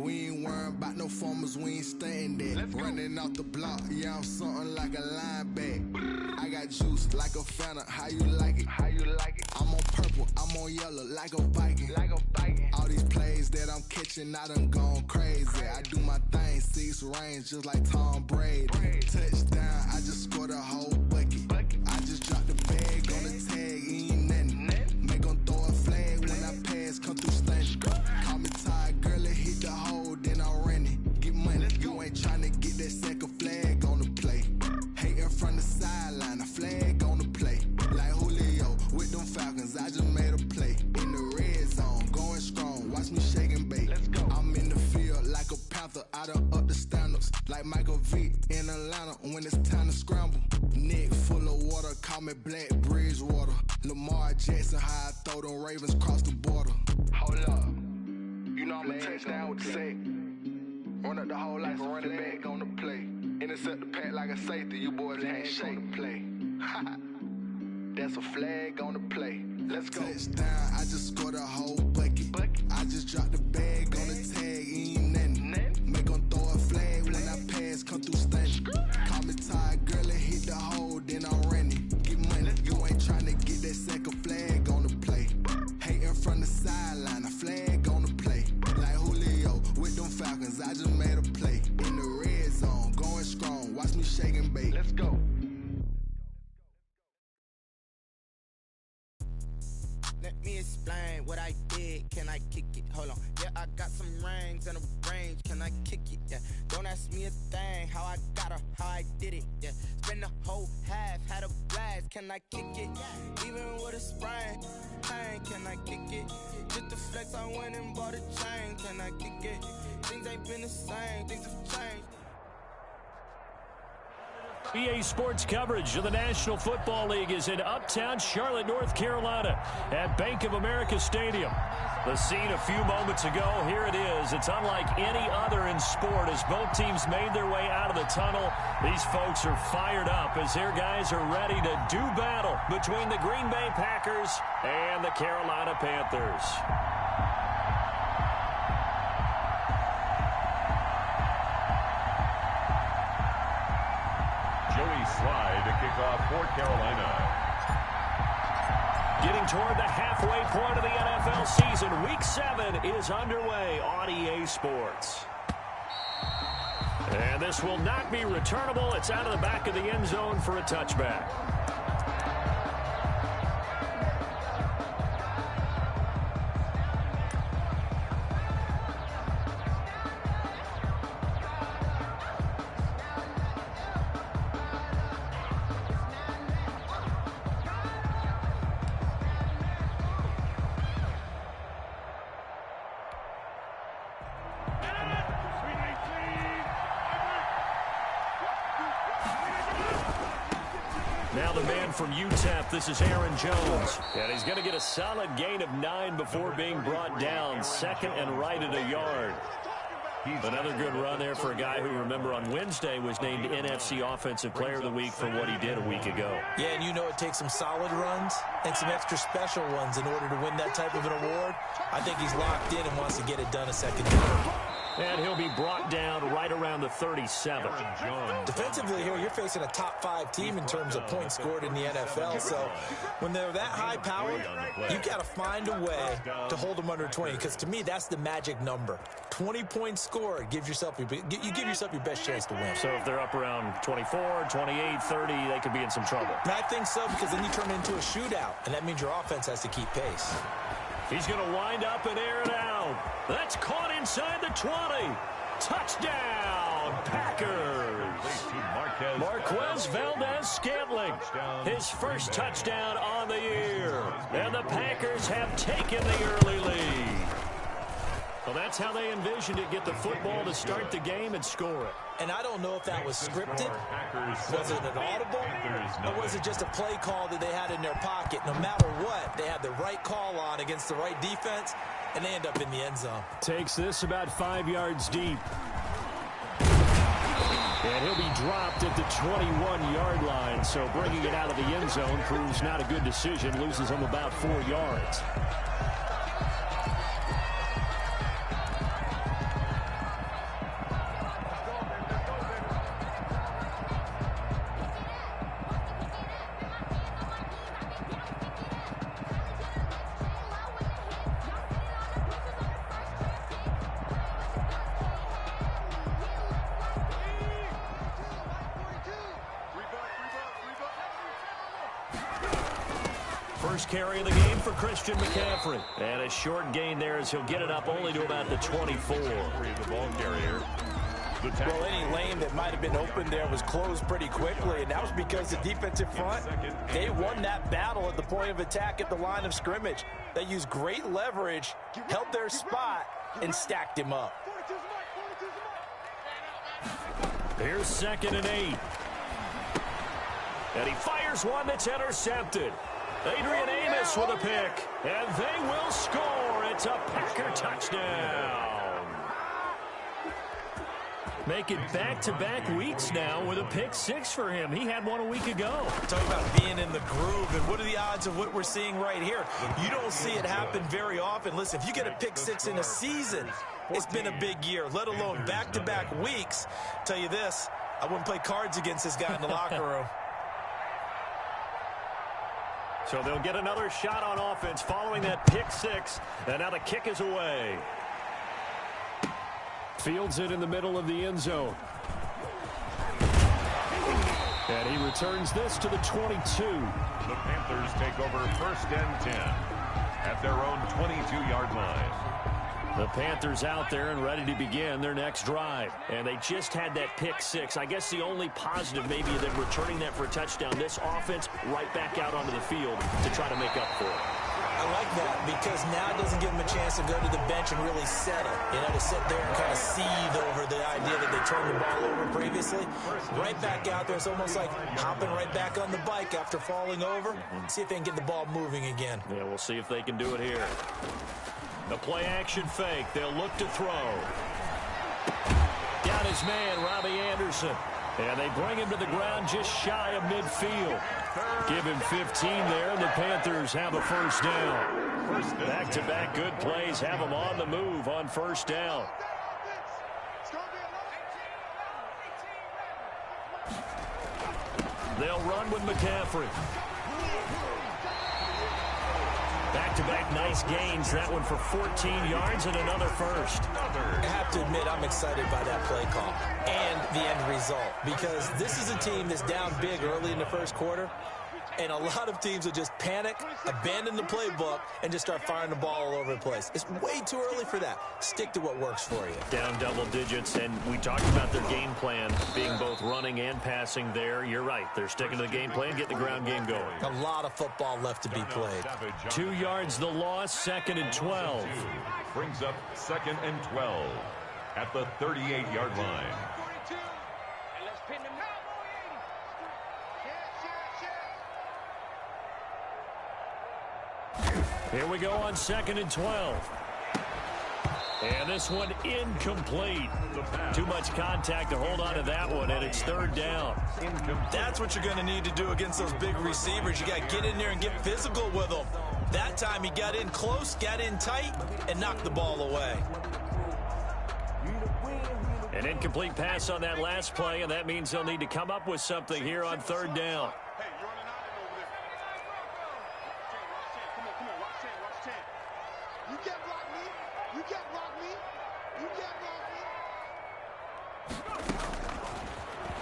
We ain't worrying about no farmers, we ain't staying there. Running off the block, yeah, I'm something like a linebacker. I got juice like a Fanta, how you like it? How you like it? I'm on purple, I'm on yellow, like a Viking. Like a Viking. All these plays that I'm catching, I done gone crazy. I do my thing, 6 range, just like Tom Brady. Touchdown, I just scored a whole bucket. I just dropped the bag on the tag, ain't nothing. Make 'em throw a flag when I pass, come through stunning. Call me tired, girl, it hit the hole, then I ran it. Get money, you ain't tryna get that second flag on the play. Hating from the sideline, a flag on the play. Like Julio with them Falcons, I just made a play. In the red zone, going strong, watch me shake and bake. I'm in the field like a panther, I done up the standards. Like Michael Vick in Atlanta when it's time to scramble. Neck full of water, call me Black Bridgewater. Lamar Jackson, how I throw them Ravens cross the border. Hold up, you know I'm a touchdown with the sack. Run up the whole life and running back on the play. Intercept the pack like a safety, you boys ain't shake the play. That's a flag on the play. Let's go. Touchdown, I just scored a whole bucket. I just dropped the bag on the tag, ain't nothing. Make 'em throw a flag when I pass, come through stunning. Call me tired, girl, it hit the hole, then I ran it. Get money, you ain't tryna get that second flag on the play. Hating from the sideline, a flag on the play. Like Julio with them Falcons, I just made a play. In the red zone, going strong, watch me shake and bake. Let's go. Let me explain what I did. Can I kick it? Hold on. Yeah, I got some rings and a range. Can I kick it? Yeah. Don't ask me a thing. How I got her, how I did it. Yeah. Spend the whole half, had a blast. Can I kick it? Even with a sprain. Pain, can I kick it? Just the flex, I went and bought a chain. Can I kick it? Things ain't been the same. Things have changed. EA Sports coverage of the National Football League is in uptown Charlotte, North Carolina at Bank of America Stadium. The scene a few moments ago, here it is. It's unlike any other in sport as both teams made their way out of the tunnel. These folks are fired up as their guys are ready to do battle between the Green Bay Packers and the Carolina Panthers. Slide to kick off for Carolina. Getting toward the halfway point of the NFL season, Week 7 is underway on EA Sports. And this will not be returnable. It's out of the back of the end zone for a touchback. Now the man from UTEP, this is Aaron Jones. And he's going to get a solid gain of 9 before being brought down. Second and right at a yard. Another good run there for a guy who, remember, on Wednesday was named NFC Offensive Player of the Week for what he did a week ago. Yeah, and you know it takes some solid runs and some extra special ones in order to win that type of an award. I think he's locked in and wants to get it done a second time. And he'll be brought down right around the 37. Defensively here, you're facing a top-5 team in terms of points scored in the NFL. So when they're that high-powered, you've got to find a way to hold them under 20. Because to me, that's the magic number. 20 points scored, you give yourself your best chance to win. So if they're up around 24, 28, 30, they could be in some trouble. And I think so, because then you turn it into a shootout, and that means your offense has to keep pace. He's going to wind up and air it out. That's caught inside the 20. Touchdown, Packers. Marquez Valdez-Scantling, his first touchdown on the year. And the Packers have taken the early lead. Well, that's how they envisioned it, get the football to start the game and score it. And I don't know if that was scripted, was it an audible, or was it just a play call that they had in their pocket? No matter what, they had the right call on against the right defense, and they end up in the end zone. Takes this about 5 yards deep. And he'll be dropped at the 21-yard line, so bringing it out of the end zone proves not a good decision, loses him about 4 yards. First carry of the game for Christian McCaffrey. And a short gain there as he'll get it up only to about the 24. The ball carrier. Well, any lane that might have been open there was closed pretty quickly, and that was because the defensive front, they won that battle at the point of attack at the line of scrimmage. They used great leverage, held their spot, and stacked him up. Here's 2nd and 8. And he fires one that's intercepted. Adrian Amos with a pick, and they will score. It's a Packer touchdown. Make it back-to-back weeks now with a pick 6 for him. He had one a week ago. Talk about being in the groove, and what are the odds of what we're seeing right here? You don't see it happen very often. Listen, if you get a pick 6 in a season, it's been a big year, let alone back-to-back weeks. Tell you this, I wouldn't play cards against this guy in the locker room. So they'll get another shot on offense following that pick 6, and now the kick is away. Fields it in the middle of the end zone. And he returns this to the 22. The Panthers take over 1st and 10 at their own 22-yard line. The Panthers out there and ready to begin their next drive. And they just had that pick 6. I guess the only positive maybe than returning that for a touchdown. This offense right back out onto the field to try to make up for it. I like that because now it doesn't give them a chance to go to the bench and really settle. You know, to sit there and kind of seethe over the idea that they turned the ball over previously. Right back out there. It's almost like hopping right back on the bike after falling over. See if they can get the ball moving again. Yeah, we'll see if they can do it here. The play-action fake. They'll look to throw. Got his man, Robbie Anderson. And they bring him to the ground just shy of midfield. Give him 15 there, and the Panthers have a first down. Back-to-back good plays have them on the move on first down. They'll run with McCaffrey. Back-to-back nice gains. That one for 14 yards and another first. I have to admit, I'm excited by that play call and the end result because this is a team that's down big early in the first quarter, and a lot of teams will just panic, abandon the playbook, and just start firing the ball all over the place. It's way too early for that. Stick to what works for you. Down double digits, and we talked about their game plan being both running and passing there. You're right. They're sticking to the game plan, get the ground game going. A lot of football left to be played. 2 yards the loss, 2nd and 12. Brings up 2nd and 12 at the 38-yard line. Here we go on 2nd and 12. And this one incomplete. Too much contact to hold on to that one, and it's 3rd down. That's what you're going to need to do against those big receivers. You got to get in there and get physical with them. That time he got in close, got in tight, and knocked the ball away. An incomplete pass on that last play, and that means they'll need to come up with something here on 3rd down.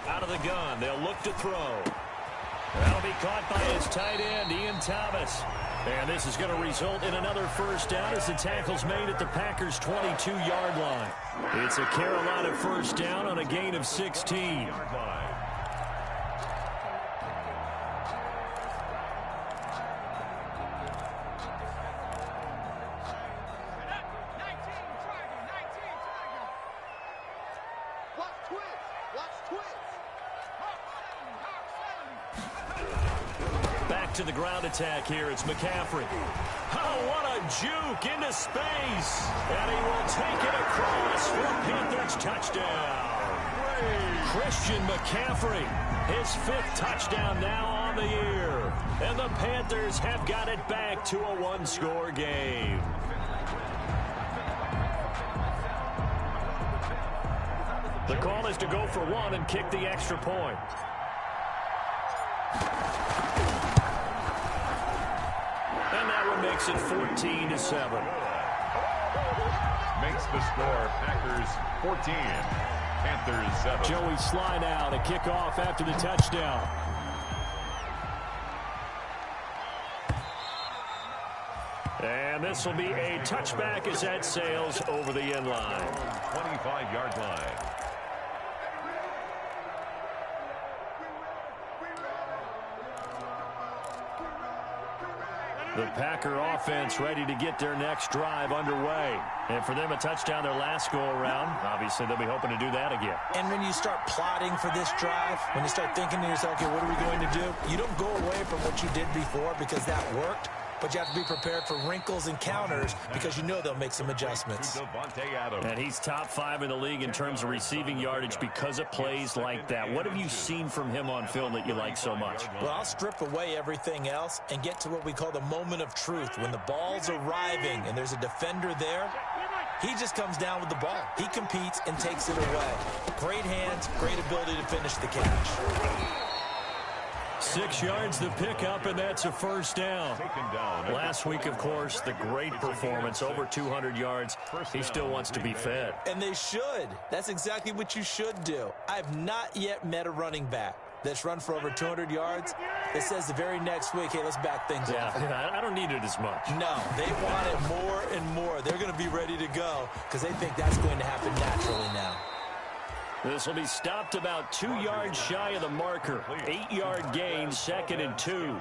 Out of the gun, they'll look to throw. That'll be caught by his tight end, Ian Thomas. And this is going to result in another first down as the tackle's made at the Packers' 22-yard line. It's a Carolina first down on a gain of 16. To the ground attack here. It's McCaffrey. Oh, what a juke into space. And he will take it across for a Panthers touchdown. Christian McCaffrey, his 5th touchdown now on the year. And the Panthers have got it back to a 1-score game. The call is to go for 1 and kick the extra point. And that one makes it 14-7. Makes the score Packers 14, Panthers 7. Joey Sly now to kick off after the touchdown. And this will be a touchback as that sails over the end line. 25-yard line. The Packer offense ready to get their next drive underway. And for them, a touchdown their last go-around. Obviously, they'll be hoping to do that again. And when you start plotting for this drive, when you start thinking to yourself, okay, what are we going to do? You don't go away from what you did before because that worked. But you have to be prepared for wrinkles and counters because you know they'll make some adjustments. And he's top 5 in the league in terms of receiving yardage because of plays like that. What have you seen from him on film that you like so much? Well, I'll strip away everything else and get to what we call the moment of truth. When the ball's arriving and there's a defender there, he just comes down with the ball. He competes and takes it away. Great hands, great ability to finish the catch. 6 yards the pickup, and that's a first down. Last week, of course, the great performance, over 200 yards. He still wants to be fed. And they should. That's exactly what you should do. I've not yet met a running back that's run for over 200 yards that says the very next week, hey, let's back things off. Yeah, I don't need it as much. No, they want it more and more. They're going to be ready to go because they think that's going to happen naturally now. This will be stopped about 2 yards shy of the marker. 8-yard gain, 2nd and 2.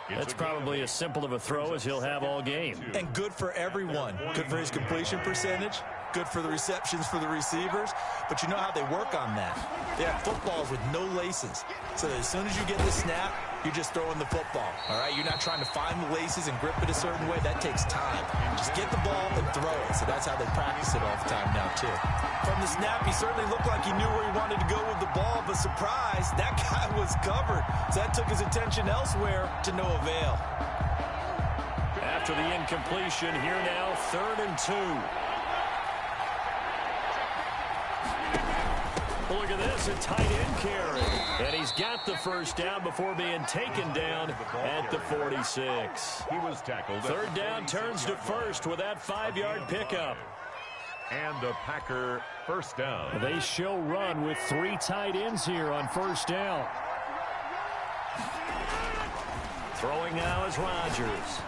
That's probably as simple of a throw as he'll have all game. And good for everyone. Good for his completion percentage. Good for the receptions for the receivers. But you know how they work on that. They have footballs with no laces. So as soon as you get the snap, you're just throwing the football. All right? You're not trying to find the laces and grip it a certain way. That takes time. Just get the ball and throw it. So that's how they practice it all the time now, too. From the snap, he certainly looked like he knew where he wanted to go with the ball. But surprise, that guy was covered. So that took his attention elsewhere to no avail. After the incompletion, here now, 3rd and 2. Look at this, a tight end carry. And he's got the first down before being taken down at the 46. He was tackled. 3rd down turns to 1st with that 5-yard pickup. And a Packer first down. They show run with 3 tight ends here on 1st down. Throwing now is Rodgers.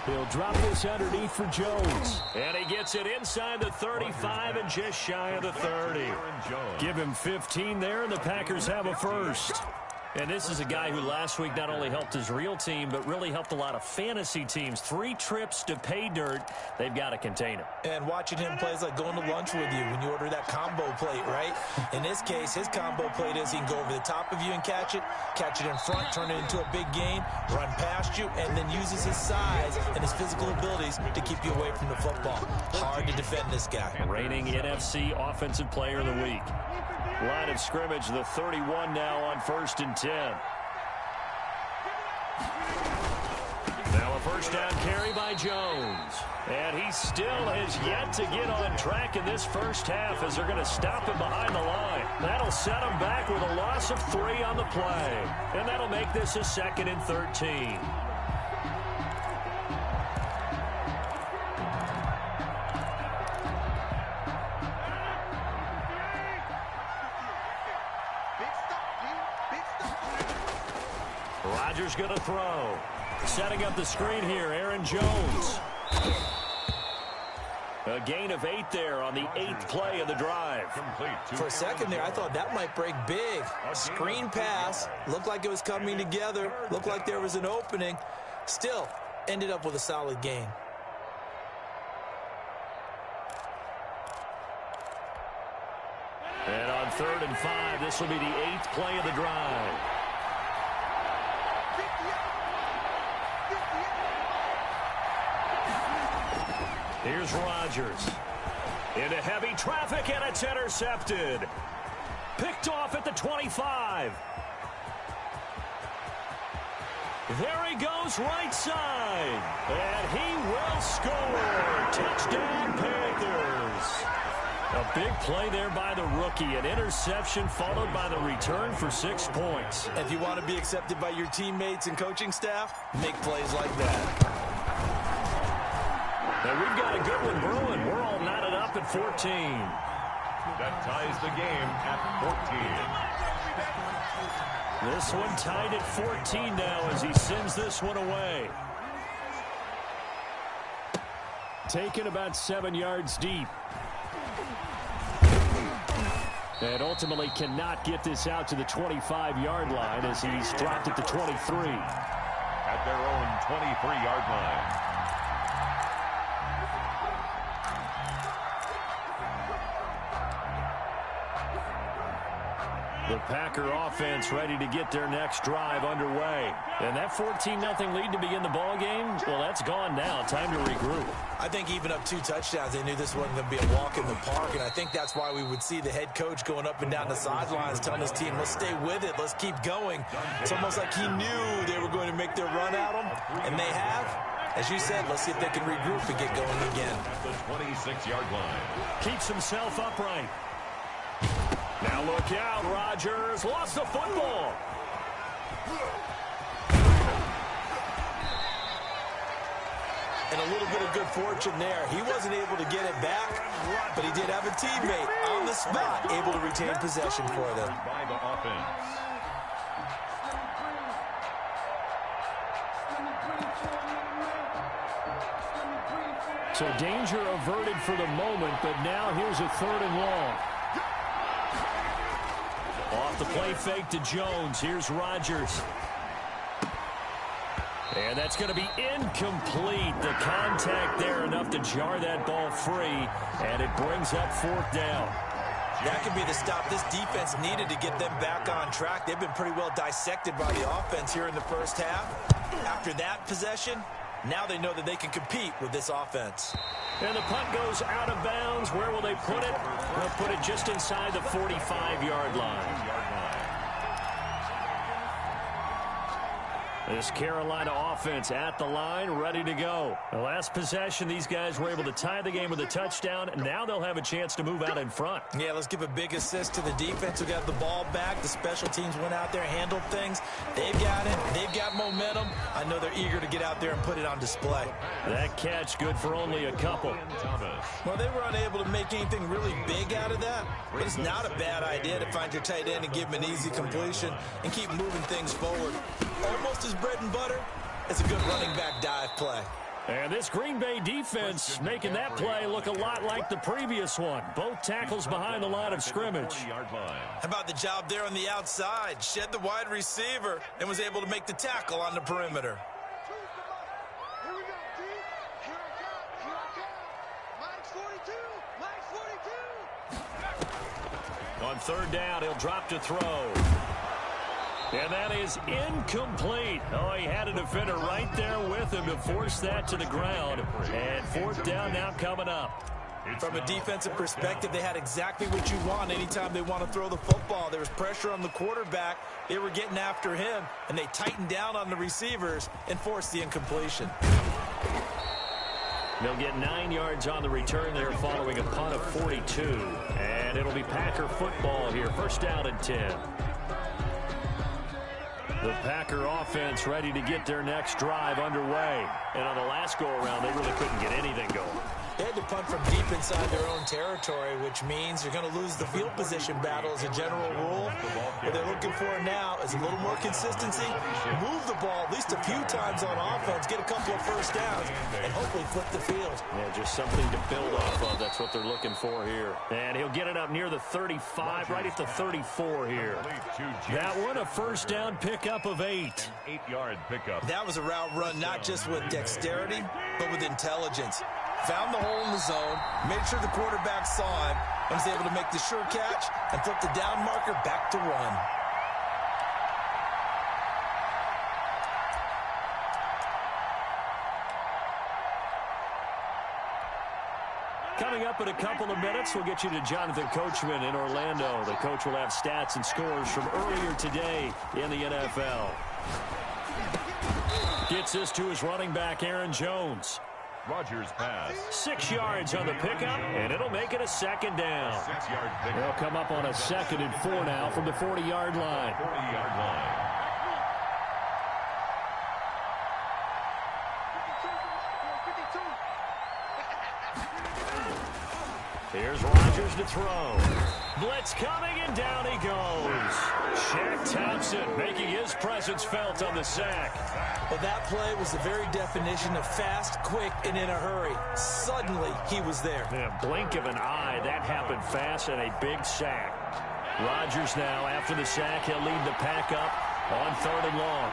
He'll drop this underneath for Jones. And he gets it inside the 35 and just shy of the 30. Give him 15 there, and the Packers have a first. And this is a guy who last week not only helped his real team, but really helped a lot of fantasy teams. 3 trips to pay dirt. They've got to contain him. And watching him play is like going to lunch with you when you order that combo plate, right? In this case, his combo plate is he can go over the top of you and catch it in front, turn it into a big gain, run past you, and then uses his size and his physical abilities to keep you away from the football. Hard to defend this guy. Reigning NFC Offensive Player of the Week. Line of scrimmage, the 31 now on 1st and 10. Now a first down carry by Jones. And he still has yet to get on track in this first half as they're going to stop him behind the line. That'll set him back with a loss of 3 on the play. And that'll make this a 2nd and 13. Rodgers going to throw. Setting up the screen here, Aaron Jones. A gain of 8 there on the 8th play of the drive. For a second there, I thought that might break big. Screen pass. Looked like it was coming together. Looked like there was an opening. Still, ended up with a solid gain. And on 3rd and 5, this will be the 8th play of the drive. Here's Rodgers. Into heavy traffic, and it's intercepted. Picked off at the 25. There he goes, right side. And he will score. Touchdown, Panthers. A big play there by the rookie. An interception followed by the return for 6 points. If you want to be accepted by your teammates and coaching staff, make plays like that. And we've got a good one brewing. We're all knotted up at 14. That ties the game at 14. This one tied at 14 now as he sends this one away. taken about 7 yards deep. And ultimately cannot get this out to the 25-yard line as he's dropped at the 23. At their own 23-yard line. The Packer offense ready to get their next drive underway. And that 14-0 lead to begin the ball game, well, that's gone now. Time to regroup. I think even up 2 touchdowns, they knew this wasn't going to be a walk in the park, and I think that's why we would see the head coach going up and down the sidelines telling his team, let's stay with it, let's keep going. It's almost like he knew they were going to make their run at him, and they have. As you said, let's see if they can regroup and get going again. At the 26-yard line. Keeps himself upright. Now look out, Rodgers lost the football. And a little bit of good fortune there. He wasn't able to get it back, but he did have a teammate on the spot able to retain possession for them. By the offense. So danger averted for the moment, but now here's a 3rd and long. Off the play fake to Jones. Here's Rodgers. And that's going to be incomplete. The contact there enough to jar that ball free, and it brings up 4th down. That could be the stop this defense needed to get them back on track. They've been pretty well dissected by the offense here in the first half. After that possession, now they know that they can compete with this offense. And the punt goes out of bounds. Where will they put it? They'll put it just inside the 45-yard line. This Carolina offense at the line, ready to go. The last possession, these guys were able to tie the game with a touchdown, and now they'll have a chance to move out in front. Yeah, let's give a big assist to the defense who got the ball back. The special teams went out there, handled things. They've got it. They've got momentum. I know they're eager to get out there and put it on display. That catch good for only a couple. Well, they were unable to make anything really big out of that, but it's not a bad idea to find your tight end and give him an easy completion and keep moving things forward. Almost as bread and butter, it's a good running back dive play. And this Green Bay defense making that play look a lot like the previous one. Both tackles behind the line of scrimmage. How about the job there on the outside? Shed the wide receiver and was able to make the tackle on the perimeter. On 3rd down, he'll drop to throw. And that is incomplete. Oh, he had a defender right there with him to force that to the ground. And 4th down now coming up. From a defensive perspective, they had exactly what you want anytime they want to throw the football. There was pressure on the quarterback. They were getting after him, and they tightened down on the receivers and forced the incompletion. They'll get 9 yards on the return there following a punt of 42. And it'll be Packer football here. 1st down and 10. The Packer offense ready to get their next drive underway. And on the last go-around, they really couldn't get anything going. They had to punt from deep inside their own territory, which means you're going to lose the field position battle as a general rule. What they're looking for now is a little more consistency, move the ball at least a few times on offense, get a couple of 1st downs, and hopefully flip the field. Yeah, just something to build off of. That's what they're looking for here. And he'll get it up near the 35, right at the 34 here. That one, a 1st down pickup of 8. 8-yard pickup. That was a route run not just with dexterity, but with intelligence. Found the hole in the zone, made sure the quarterback saw him, and was able to make the sure catch and flip the down marker back to run. Coming up in a couple of minutes, we'll get you to Jonathan Coachman in Orlando. The coach will have stats and scores from earlier today in the NFL. Gets this to his running back, Aaron Jones. Rodgers pass. 6 yards on the pickup, and it'll make it a 2nd down. 6-yard pickup. They'll come up on a 2nd and 4 now from the 40-yard line. 40-yard line. Here's Rodgers to throw. Blitz coming, and down he goes. Shaq Thompson making his presence felt on the sack. Well, that play was the very definition of fast, quick, and in a hurry. Suddenly, he was there. In a blink of an eye, that happened fast, and a big sack. Rodgers now, after the sack, he'll lead the pack up on 3rd and long.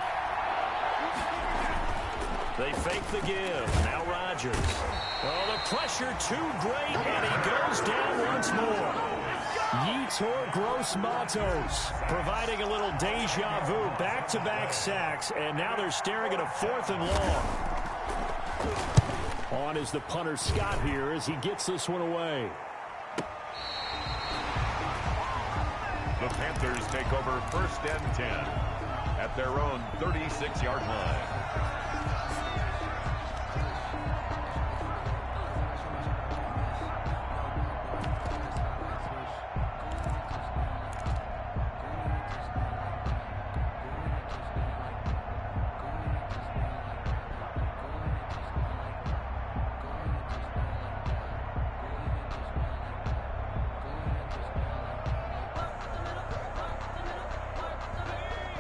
They fake the give. Now Rodgers. Oh, the pressure too great, and he goes down once more. Yetur Gross-Matos providing a little deja vu. Back-to-back sacks, and now they're staring at a 4th and long. On is the punter Scott here as he gets this one away. The Panthers take over 1st and 10 at their own 36-yard line.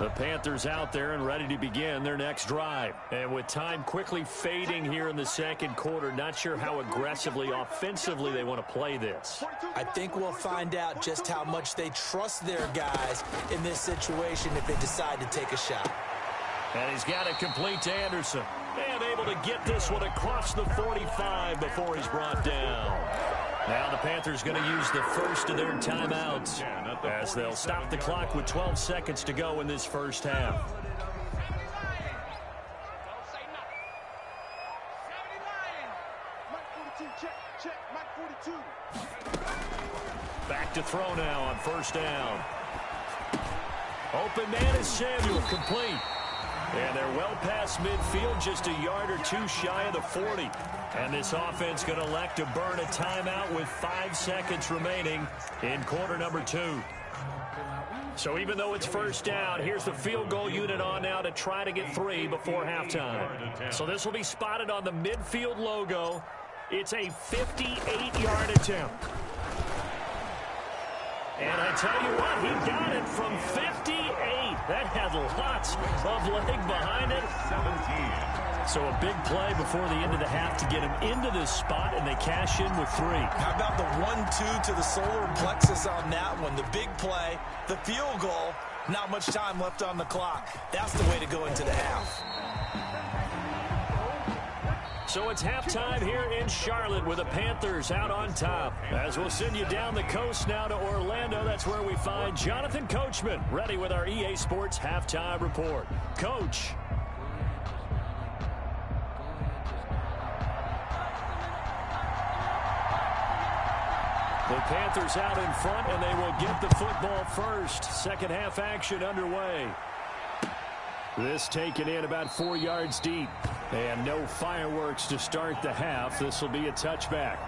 The Panthers out there and ready to begin their next drive. And with time quickly fading here in the 2nd quarter, not sure how aggressively, offensively they want to play this. I think we'll find out just how much they trust their guys in this situation if they decide to take a shot. And he's got it complete to Anderson. And able to get this one across the 45 before he's brought down. Now the Panthers going to use the first of their timeouts as they'll stop the clock with 12 seconds to go in this first half. Back to throw now on 1st down. Open man is Samuel, complete. And they're well past midfield, just a yard or two shy of the 40. And this offense going to elect to burn a timeout with 5 seconds remaining in quarter number 2. So even though it's 1st down, here's the field goal unit on now to try to get 3 before halftime. So this will be spotted on the midfield logo. It's a 58-yard attempt. And I tell you what, he got it from 58. That had lots of leg behind it. 17. So a big play before the end of the half to get him into this spot, and they cash in with 3. How about the 1-2 to the solar plexus on that one? The big play, the field goal, not much time left on the clock. That's the way to go into the half. So it's halftime here in Charlotte with the Panthers out on top. As we'll send you down the coast now to Orlando, that's where we find Jonathan Coachman ready with our EA Sports Halftime Report. Coach. The Panthers out in front, and they will get the football first. 2nd half action underway. This taken in about 4 yards deep. And no fireworks to start the half. This will be a touchback.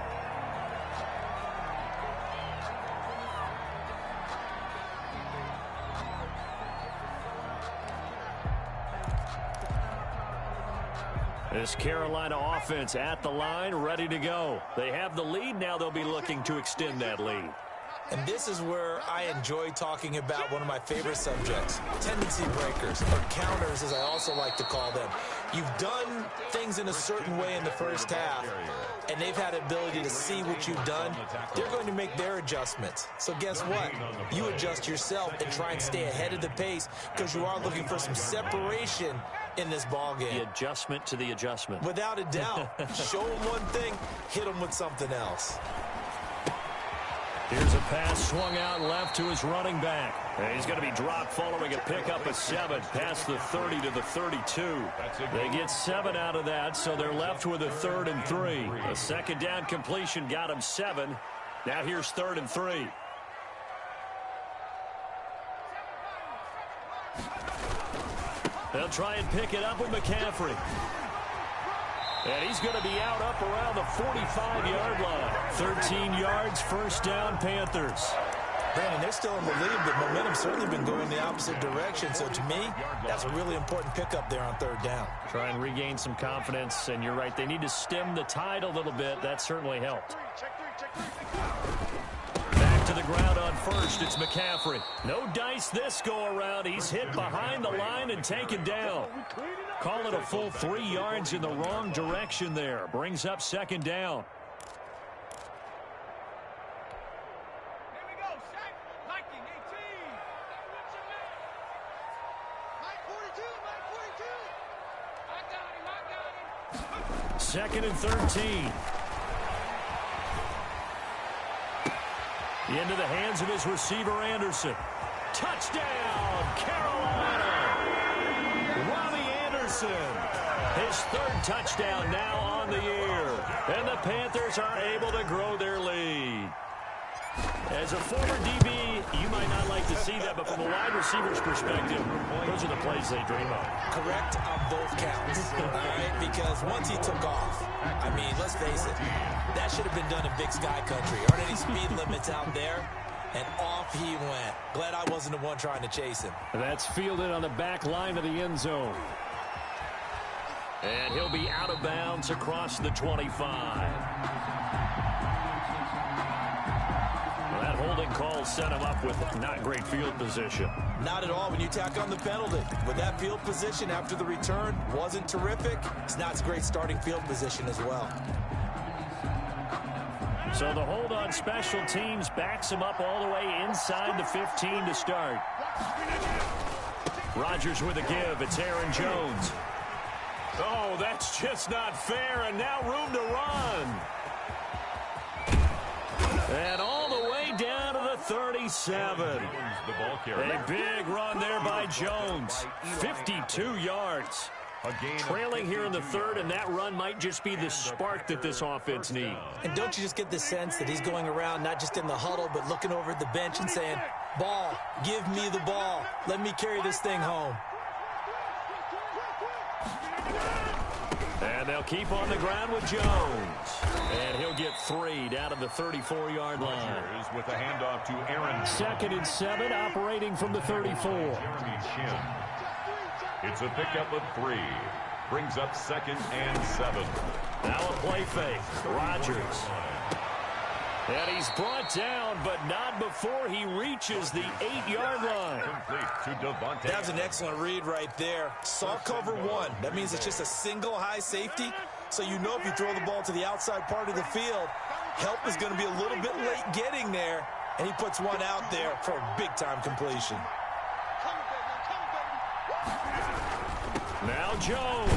This Carolina offense at the line, ready to go. They have the lead. Now they'll be looking to extend that lead. And this is where I enjoy talking about one of my favorite subjects, tendency breakers, or counters as I also like to call them. You've done things in a certain way in the first half, and they've had the ability to see what you've done. They're going to make their adjustments. So guess what? You adjust yourself and try and stay ahead of the pace because you are looking for some separation in this ball game. The adjustment to the adjustment. Without a doubt. Show them one thing, hit them with something else. Here's a pass swung out left to his running back. And he's going to be dropped following a pickup of 7 past the 30 to the 32. They get 7 out of that, so they're left with a 3rd and 3. A 2nd down completion got him 7. Now here's 3rd and 3. They'll try and pick it up with McCaffrey. And he's going to be out up around the 45-yard line. 13 yards, 1st down, Panthers. Brandon, they're still in the lead, but momentum's certainly been going the opposite direction. So to me, that's a really important pickup there on third down. Try and regain some confidence, and you're right. They need to stem the tide a little bit. That certainly helped. Back to the ground on first. It's McCaffrey. No dice this go-around. He's hit behind the line and taken down. Call it a full 3 yards in the wrong direction there. Brings up second down. Second and 13. Into the hands of his receiver, Anderson. Touchdown, Carolina! Robbie Anderson. His third touchdown now on the year. And the Panthers are able to grow their lead. As a former DB, you might not like to see that, but from a wide receiver's perspective, those are the plays they dream of. Correct on both counts, all right? Because once he took off, I mean, let's face it, that should have been done in Big Sky Country. Aren't any speed limits out there? And off he went. Glad I wasn't the one trying to chase him. That's fielded on the back line of the end zone. And he'll be out of bounds across the 25. That holding call set him up with not great field position. Not at all when you tack on the penalty. With that field position after the return wasn't terrific. It's not great starting field position as well. So the hold on special teams backs him up all the way inside the 15 to start. Rodgers with a give. It's Aaron Jones. Oh, that's just not fair, and now room to run. And all the way down to the 37. A big run there by Jones. 52 yards. Trailing here in the third, and that run might just be the spark that this offense needs. And don't you just get the sense that he's going around not just in the huddle, but looking over at the bench and saying, ball, give me the ball. Let me carry this thing home. And they'll keep on the ground with Jones. And he'll get 3 down to the 34-yard line. With a handoff to Aaron. Second and 7, operating from the 34. It's a pickup of 3. Brings up second and 7. Now a play fake. Rodgers. And he's brought down, but not before he reaches the 8-yard line. Complete to Devontae. That's an excellent read right there. Saw cover 1. That means it's just a single high safety. So you know if you throw the ball to the outside part of the field, help is going to be a little bit late getting there. And he puts one out there for a big-time completion. Now Jones.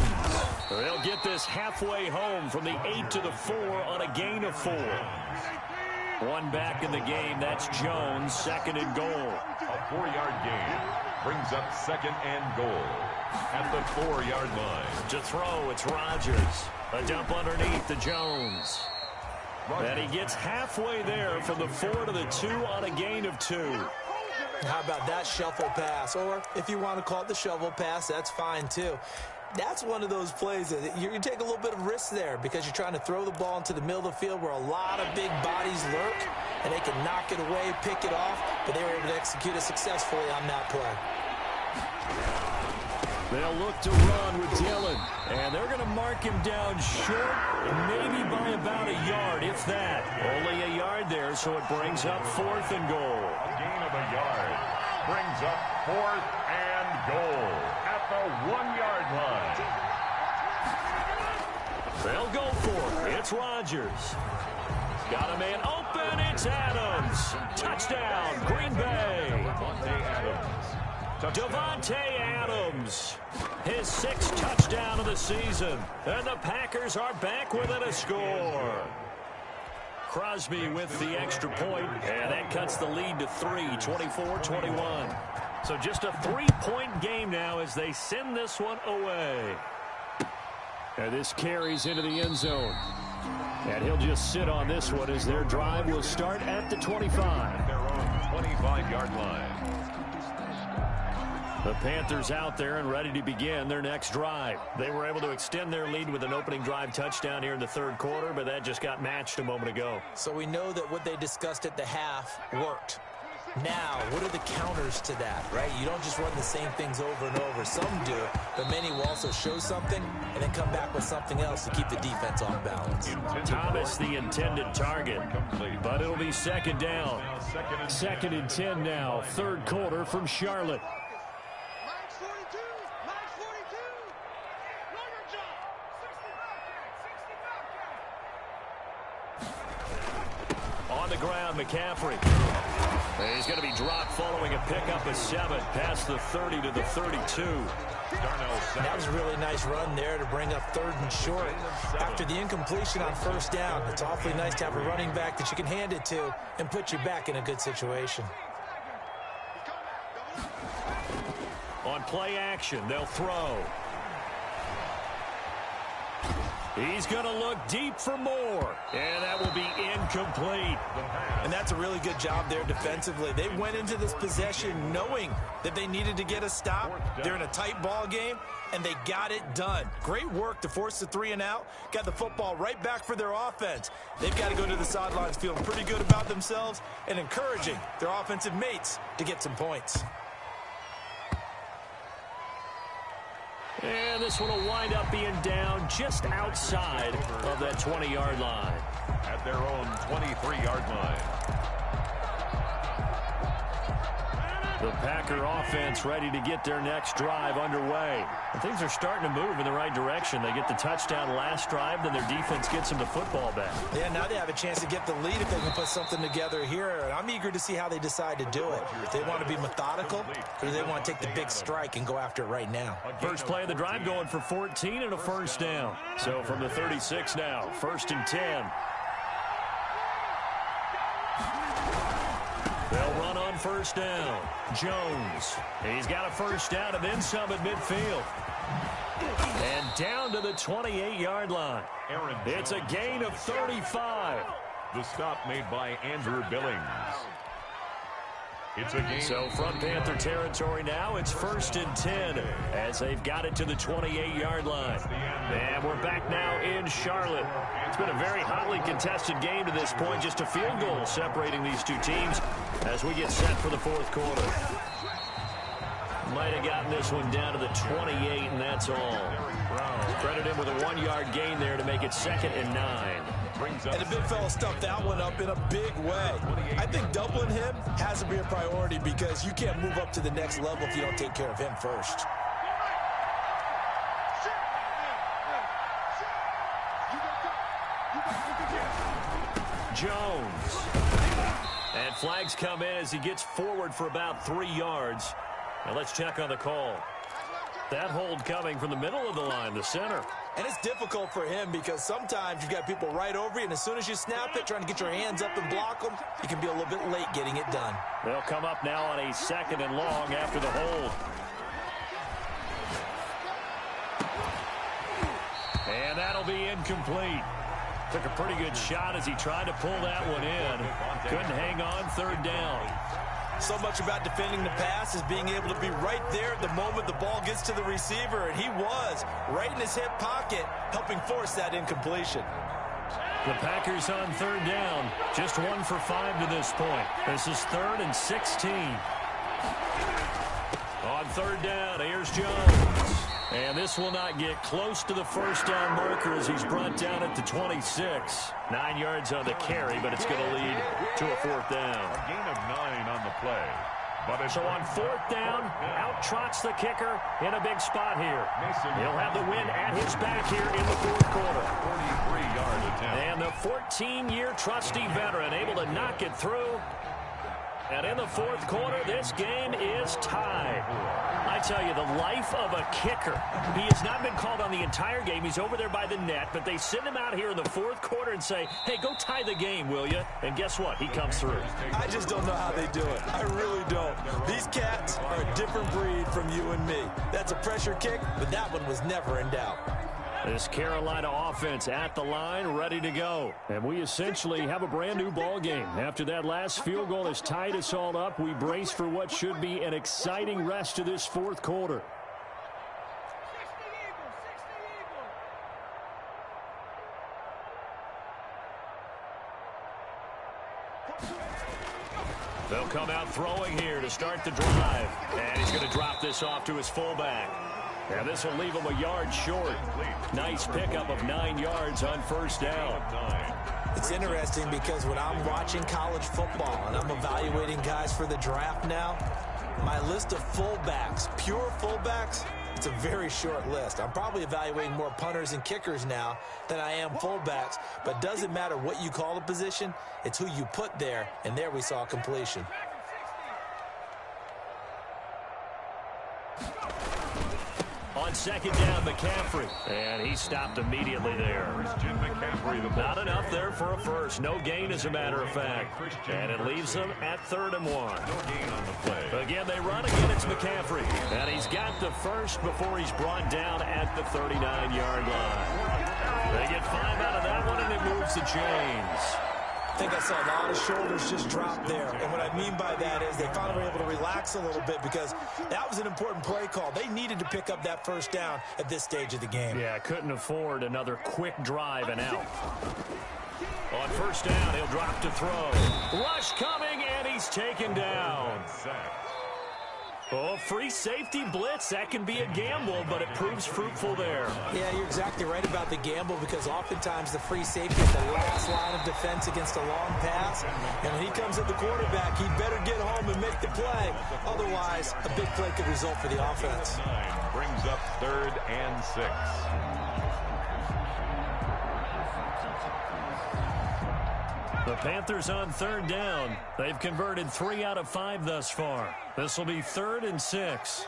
They'll get this halfway home from the 8 to the 4 on a gain of 4. One back in the game. That's Jones. Second and goal. A 4-yard gain. Brings up second and goal at the 4-yard line. To throw, it's Rodgers. A dump underneath to Jones. And he gets halfway there from the 4 to the 2 on a gain of 2. How about that shuffle pass? Or if you want to call it the shovel pass, that's fine too. That's one of those plays that you take a little bit of risk there because you're trying to throw the ball into the middle of the field where a lot of big bodies lurk, and they can knock it away, pick it off, but they were able to execute it successfully on that play. They'll look to run with Dillon, and they're going to mark him down short, maybe by about a yard, if that. Only a yard there, so it brings up 4th and goal. A gain of a yard brings up 4th and goal at the 1-yard line. They'll go for it. It's Rodgers. Got a man open. It's Adams. Touchdown, Green Bay. Devontae Adams, his 6th touchdown of the season. And the Packers are back within a score. Crosby with the extra point, and that cuts the lead to 3, 24-21. So just a 3-point game now as they send this one away. And this carries into the end zone. And he'll just sit on this one as their drive will start at the 25. Their own 25-yard line. The Panthers out there and ready to begin their next drive. They were able to extend their lead with an opening drive touchdown here in the 3rd quarter, but that just got matched a moment ago. So we know that what they discussed at the half worked. Now, what are the counters to that, right? You don't just run the same things over and over. Some do, but many will also show something and then come back with something else to keep the defense off balance. Thomas, the intended target, but it'll be second down. Second and 10 now, third quarter from Charlotte. On the ground, McCaffrey. He's going to be dropped following a pickup of 7 past the 30 to the 32. That was a really nice run there to bring up third and short. After the incompletion on first down, it's awfully nice to have a running back that you can hand it to and put you back in a good situation. On play action, they'll throw. He's going to look deep for more, and that will be incomplete. And that's a really good job there defensively. They went into this possession knowing that they needed to get a stop. They're in a tight ball game, and they got it done. Great work to force the 3 and out. Got the football right back for their offense. They've got to go to the sidelines feeling pretty good about themselves and encouraging their offensive mates to get some points. And this one will wind up being down just outside of that 20-yard line. At their own 23-yard line. The Packer offense ready to get their next drive underway. And things are starting to move in the right direction. They get the touchdown last drive, then their defense gets them the football back. Yeah, now they have a chance to get the lead if they can put something together here. And I'm eager to see how they decide to do it. If they want to be methodical, or do they want to take the big strike and go after it right now? First play of the drive going for 14 and a first down. So from the 36 now, first and 10. They'll run on first down. Jones. He's got a first down and then some at midfield. And down to the 28-yard line. It's a gain of 35. The stop made by Andrew Billings. It's a gain. So from Panther territory now, it's first and 10 as they've got it to the 28-yard line. And we're back now in Charlotte. It's been a very hotly contested game to this point. Just a field goal separating these two teams as we get set for the fourth quarter. Might have gotten this one down to the 28, and that's all. Credit him with a 1-yard gain there to make it second and 9. And the big fella stuffed that one up in a big way. I think doubling him has to be a priority because you can't move up to the next level if you don't take care of him first. Jones. And flags come in as he gets forward for about 3 yards. Now let's check on the call. That hold coming from the middle of the line, the center. And it's difficult for him because sometimes you've got people right over you, and as soon as you snap it, trying to get your hands up and block them, you can be a little bit late getting it done. They'll come up now on a second and long after the hold. And that'll be incomplete. Took a pretty good shot as he tried to pull that one in. Couldn't hang on, third down. So much about defending the pass is being able to be right there at the moment the ball gets to the receiver, and he was right in his hip pocket, helping force that incompletion. The Packers on third down, just 1 for 5 to this point. This is 3rd and 16. On third down, here's Jones. And this will not get close to the first down marker as he's brought down at the 26. 9 yards on the carry, but it's going to lead to a fourth down. A gain of 9 on the play. So on fourth down, out trots the kicker in a big spot here. He'll have the win at his back here in the fourth quarter. 43-yard attempt. And the 14-year trusty veteran able to knock it through. And in the fourth quarter, this game is tied. I tell you, the life of a kicker. He has not been called on the entire game. He's over there by the net, but they send him out here in the fourth quarter and say, hey, go tie the game, will you? And guess what? He comes through. I just don't know how they do it. I really don't. These cats are a different breed from you and me. That's a pressure kick, but that one was never in doubt. This Carolina offense at the line, ready to go. And we essentially have a brand-new ball game. After that last field goal has tied us all up, we brace for what should be an exciting rest of this fourth quarter. They'll come out throwing here to start the drive. And he's going to drop this off to his fullback. And this will leave him a yard short. Nice pickup of 9 yards on first down. It's interesting because when I'm watching college football and I'm evaluating guys for the draft now, my list of fullbacks, pure fullbacks, it's a very short list. I'm probably evaluating more punters and kickers now than I am fullbacks, but it doesn't matter what you call the position, it's who you put there, and there we saw completion. On second down, McCaffrey. And he stopped immediately there. Not enough there for a first. No gain, as a matter of fact. And it leaves them at 3rd and 1. Again, they run again. It's McCaffrey. And he's got the first before he's brought down at the 39-yard line. They get 5 out of that one, and it moves the chains. I think I saw a lot of shoulders just drop there. And what I mean by that is they finally were able to relax a little bit because that was an important play call. They needed to pick up that first down at this stage of the game. Yeah, couldn't afford another quick drive and out. On first down, he'll drop to throw. Rush coming, and he's taken down. Oh, free safety blitz. That can be a gamble, but it proves fruitful there. Yeah, you're exactly right about the gamble because oftentimes the free safety is the last line of defense against a long pass. And when he comes at the quarterback, he better get home and make the play. Otherwise, a big play could result for the offense. Brings up 3rd and 6. The Panthers on 3rd down. They've converted 3 out of 5 thus far. This will be 3rd and 6.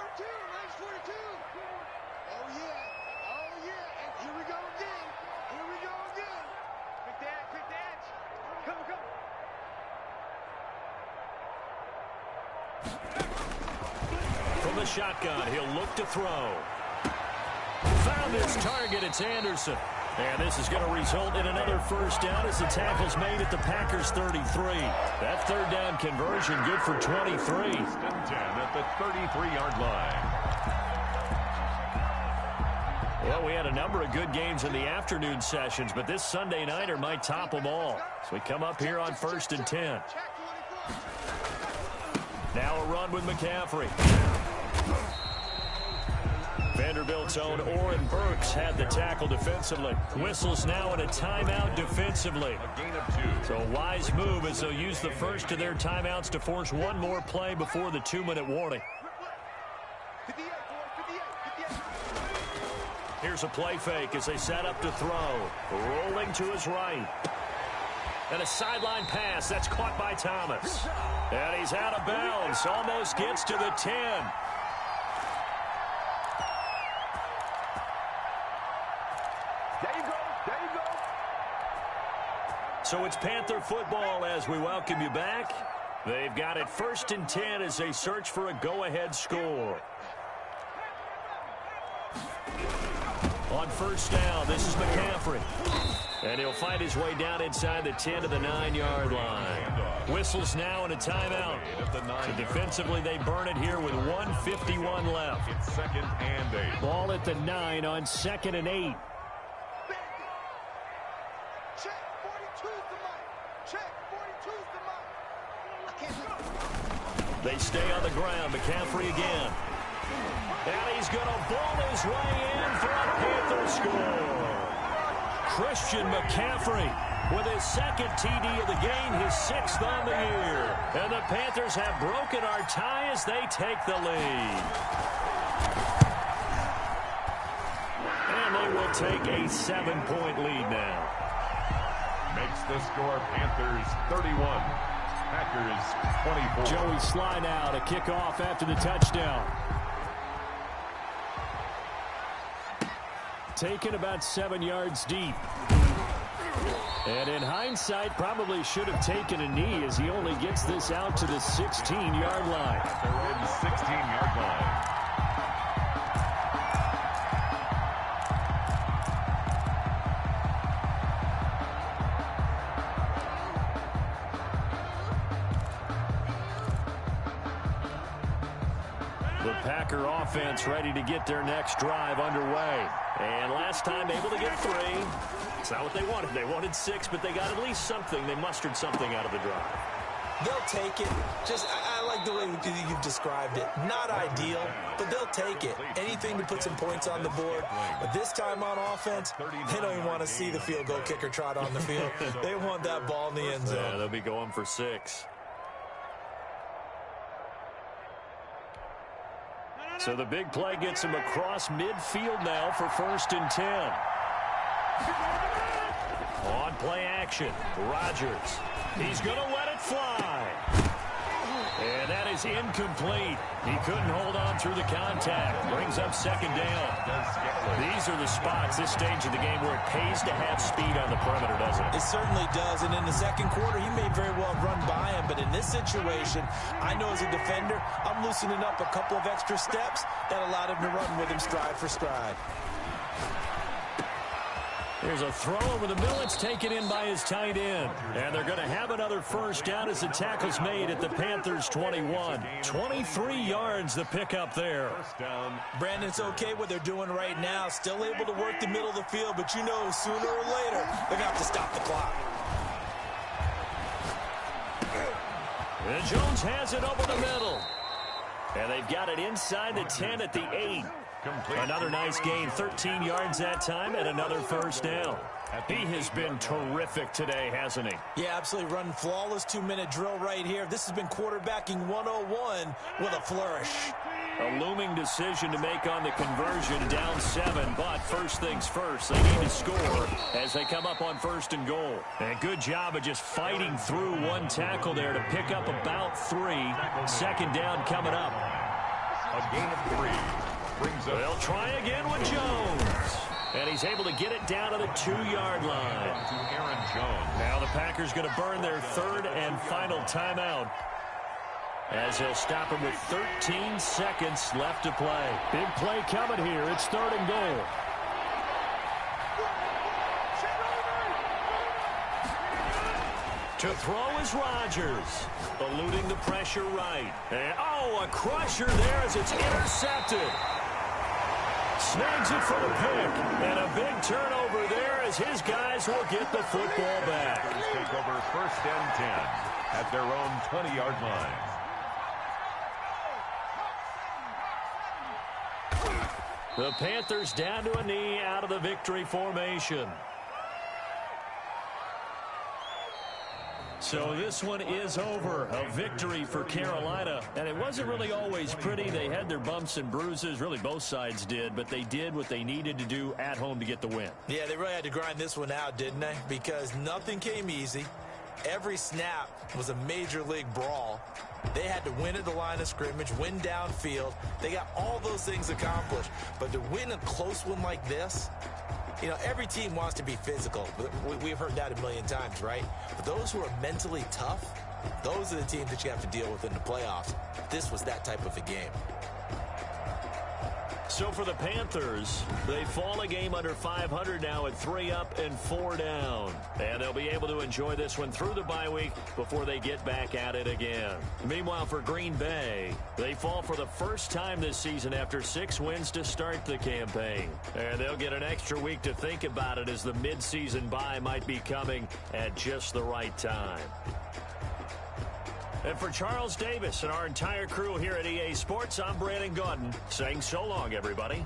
From the shotgun, he'll look to throw. Found his target. It's Anderson. And this is going to result in another first down as the tackle's made at the Packers' 33. That 3rd down conversion good for 23. 10 at the 33-yard line. Well, we had a number of good games in the afternoon sessions, but this Sunday nighter might top them all. So we come up here on 1st and 10. Now a run with McCaffrey. Vanderbilt's own Oren Burks had the tackle defensively. Whistles now in a timeout defensively. A gain of 2. So a wise move as they'll use the first of their timeouts to force one more play before the 2-minute warning. Here's a play fake as they set up to throw. Rolling to his right. And a sideline pass. That's caught by Thomas. And he's out of bounds. Almost gets to the 10. So it's Panther football as we welcome you back. They've got it 1st and 10 as they search for a go-ahead score. On first down, this is McCaffrey. And he'll find his way down inside the 10 to the 9-yard line. Whistles now in a timeout. So defensively, they burn it here with 1:51 left. It's 2nd and 8. Ball at the 9 on 2nd and 8. They stay on the ground. McCaffrey again. And he's going to ball his way in for a Panther score. Christian McCaffrey with his 2nd TD of the game, his 6th on the year. And the Panthers have broken our tie as they take the lead. And they will take a 7-point lead now. Makes the score Panthers 31. Packers 24. Joey Sly now to kick off after the touchdown. Taken about 7 yards deep. And in hindsight, probably should have taken a knee as he only gets this out to the 16-yard line. At their own 16-yard line. The Packer offense ready to get their next drive underway. And last time able to get 3. It's not what they wanted. They wanted 6, but they got at least something. They mustered something out of the drive. They'll take it. Just, I like the way you've described it. Not ideal, but they'll take it. Anything to put some points on the board. But this time on offense, they don't even want to see the field goal kicker trot on the field. They want that ball in the end zone. Yeah, they'll be going for 6. So the big play gets him across midfield now for 1st and 10. On play action, Rodgers. He's going to let it fly. And that is incomplete. He couldn't hold on through the contact. Brings up 2nd down. These are the spots, this stage of the game, where it pays to have speed on the perimeter, doesn't it? It certainly does. And in the second quarter, he may very well run by him. But in this situation, I know as a defender, I'm loosening up a couple of extra steps that allowed him to run with him stride for stride. There's a throw over the middle. It's taken in by his tight end. And they're going to have another 1st down as the tackle's made at the Panthers' 21. 23 yards the pickup there. Brandon, it's okay what they're doing right now. Still able to work the middle of the field, but you know sooner or later they're going to have to stop the clock. And Jones has it over the middle. And they've got it inside the 10 at the 8. Another nice gain, 13 yards that time, and another 1st down. He has been terrific today, hasn't he? Yeah, absolutely. Running flawless 2-minute drill right here. This has been quarterbacking 101 with a flourish. A looming decision to make on the conversion, down 7, but first things first, they need to score as they come up on 1st and goal. And good job of just fighting through one tackle there to pick up about 3. 2nd down coming up. A gain of 3. They'll try again with Jones. And he's able to get it down to the 2-yard line. To Aaron Jones. Now the Packers going to burn their 3rd and final timeout, as he'll stop him with 13 seconds left to play. Big play coming here. It's 3rd and goal. To throw is Rodgers, eluding the pressure right. And, a crusher there as it's intercepted. Snags it for the pick, and a big turnover there as his guys will get the football back. Take over 1st and 10 at their own 20-yard line. The Panthers down to a knee out of the victory formation. So this one is over. A victory for Carolina. And it wasn't really always pretty. They had their bumps and bruises. Really, both sides did. But they did what they needed to do at home to get the win. Yeah, they really had to grind this one out, didn't they? Because nothing came easy. Every snap was a major league brawl. They had to win at the line of scrimmage, win downfield. They got all those things accomplished. But to win a close one like this, you know, every team wants to be physical. We've heard that a million times, right? But those who are mentally tough, those are the teams that you have to deal with in the playoffs. This was that type of a game. So for the Panthers, they fall a game under 500 now at 3 up and 4 down. And they'll be able to enjoy this one through the bye week before they get back at it again. Meanwhile, for Green Bay, they fall for the first time this season after 6 wins to start the campaign. And they'll get an extra week to think about it as the midseason bye might be coming at just the right time. And for Charles Davis and our entire crew here at EA Sports, I'm Brandon Gaudin saying so long, everybody.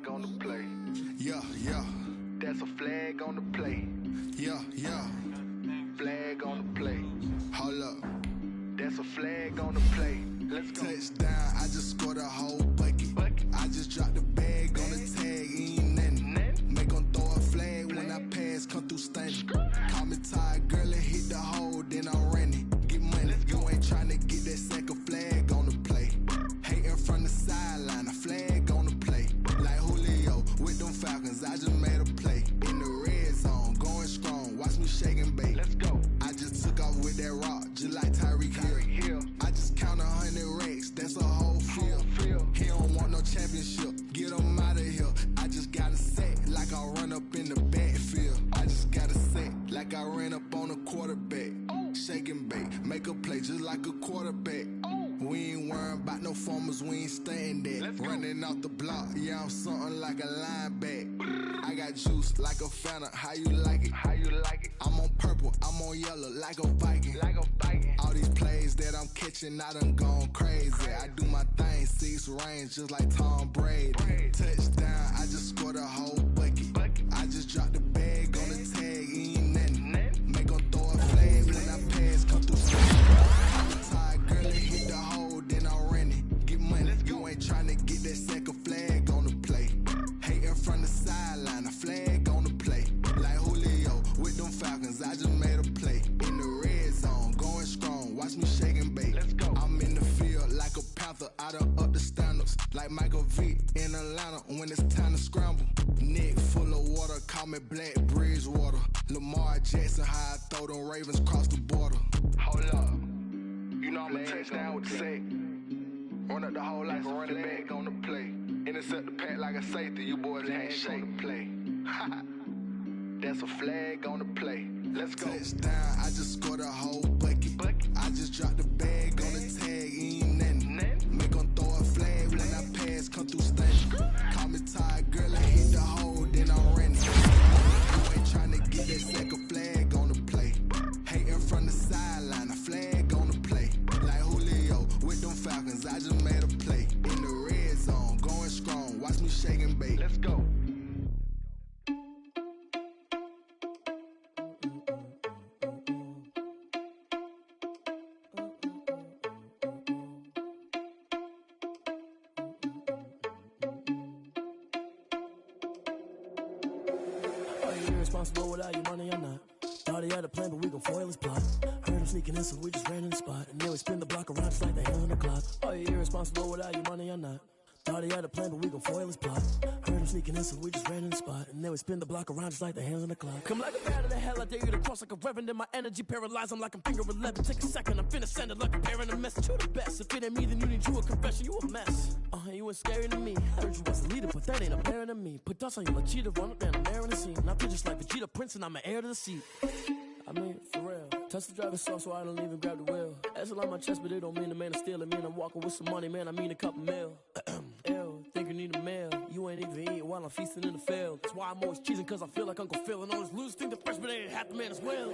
On the play. Yeah, yeah. That's a flag on the play. Yeah, yeah. Flag on the play. Hold up. That's a flag on the play. Let's go. Touchdown. I just scored a whole bucket. I just dropped the bag on the tag. Ain't nothing. Make them throw a flag when I pass. Come through stunning. Call me tired, girl, and hit the hole. Then I'm running. Get money. You ain't trying to get that second flag on the play. Hating from the sideline. A flag on the play. Like Julio with them Falcons, I just made a play. In the red zone, going strong, watch me shake and bake. Let's go. I just took off with that rock, just like Tyreek Hill. I just count no farmers, we ain't staying there. Running out the block, yeah, I'm something like a linebacker. I got juice like a Fanta, how you like it? How you like it? I'm on purple, I'm on yellow, like a Viking. Like a Viking. All these plays that I'm catching, I done gone crazy. I do my thing, 6 range, just like Tom Brady. Touchdown, I just scored a whole bucket. I just dropped the bag on the tag, ain't nothing. Make 'em throw a flag when I pass, come through straight. I'm a tired girl, and hit the hole, then I ran it. Get money, you ain't tryna get that second flag on the play. Hating from the sideline, a flag on the play. Like Julio with them Falcons, I just made a play. In the red zone, going strong, watch me shake and bake. I'm in the field like a panther, I done up the standards. Like Michael Vick in Atlanta when it's time to scramble. Neck full of water, call me Black Bridgewater. Lamar Jackson, how I throw them Ravens cross the border. Hold up, you know I'm a touchdown with the sack. Run up the whole like a running back on the play. Intercept the pack like a safety, you boys ain't shake the play. That's a flag on the play. Let's go. Touchdown, I just scored a whole bucket. I just dropped the bag on the tag, ain't nothing. Make 'em throw a flag when I pass, come through station. Call me tired girl, I hit the hole, then I ran it. You ain't tryna get that second flag on the play. Hating from the sideline, a flag on the play. Like Julio with them Falcons, I just made a play. In the red zone, going strong, watch me shake and bake. Let's go. Irresponsible without your money, I'm not. Thought he had a plan, but we gon' foil his plot. Heard him sneaking in, so we just ran in the spot. And then we spin the block around just like the hands on the clock. Oh, you irresponsible without your money, I'm not. Thought he had a plan, but we gon' foil his plot. Heard him sneaking in, so we just ran in the spot. And then we spin the block around just like the hands on the clock. Come like a bat of the hell, I dare you to cross like a reverend. In my energy paralyzed, I'm like I'm finger 11. Take a second, I'm finna send it like a parent a message. You the best, if it ain't me, then you need you a confession. You a mess. You ain't scary to me. Heard you was a leader, but that ain't apparent to me. Put dust on you like Cheetah, run up down the mirror in the scene. I feel just like Vegeta Prince, and I'm an heir to the seat. I mean, for real. Touch the driver's soft, so I don't even grab the wheel. That's a lot on my chest, but it don't mean the man is stealing. Mean I'm walking with some money, man, I mean a couple mil. Ew, think you need a meal. You ain't even eating while I'm feasting in the field. That's why I'm always cheesing, cause I feel like Uncle Phil. And all this losers think the freshman ain't half the man as well.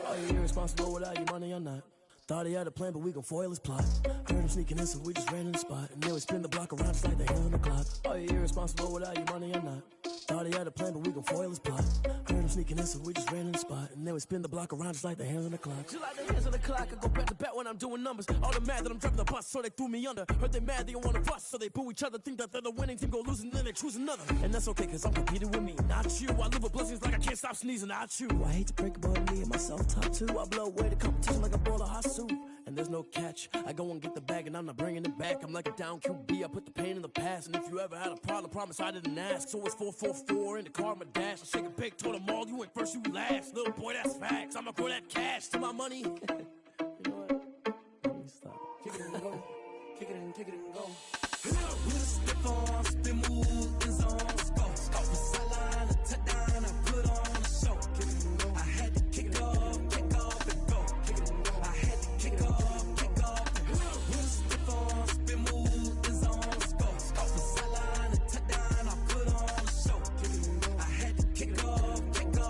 Oh, you irresponsible without your money, I'm not. Thought he had a plan, but we gon' foil his plot. Heard him sneaking in, so we just ran in the spot. And then we spin the block around just like the hands on the clock. Oh, you irresponsible without your money, I'm not. Thought he had a plan, but we gon' foil his plot. Heard him sneaking in, so we just ran in the spot. And then we spin the block around just like the hands on the clock. Just like the hands on the clock, I go back to back when I'm doing numbers. All the mad that I'm driving the bus, so they threw me under. Heard they mad, they don't wanna bust, so they boo each other. Think that they're the winning team, go losing, then they choose another. And that's okay, cause I'm competing with me, not you. I live with blessings like I can't stop sneezing, not you. I hate to break about me and my self-talk too. I blow away the competition like a bowl of hot soup. And there's no catch. I go and get the bag and I'm not bringing it back. I'm like a down QB, I put the pain in the past. And if you ever had a problem, promise I didn't ask. So it's 444 in the car, my dash. I shake a big, told them all, you went first, you last. Little boy, that's facts. I'ma grow that cash to my money. You know what? Let me stop. Kick it and go. Kick it and kick it and go. With a stiff on, spin move, in zone, go. Go for sideline, a touchdown, I put on a show. Kick it and go. I had to kick off and go. Kick it and go. I had to kick off and go. With a stiff on, spin move, in zone, go. Go for sideline, a touchdown, I put on a show. Kick it and go. I had to kick off and go.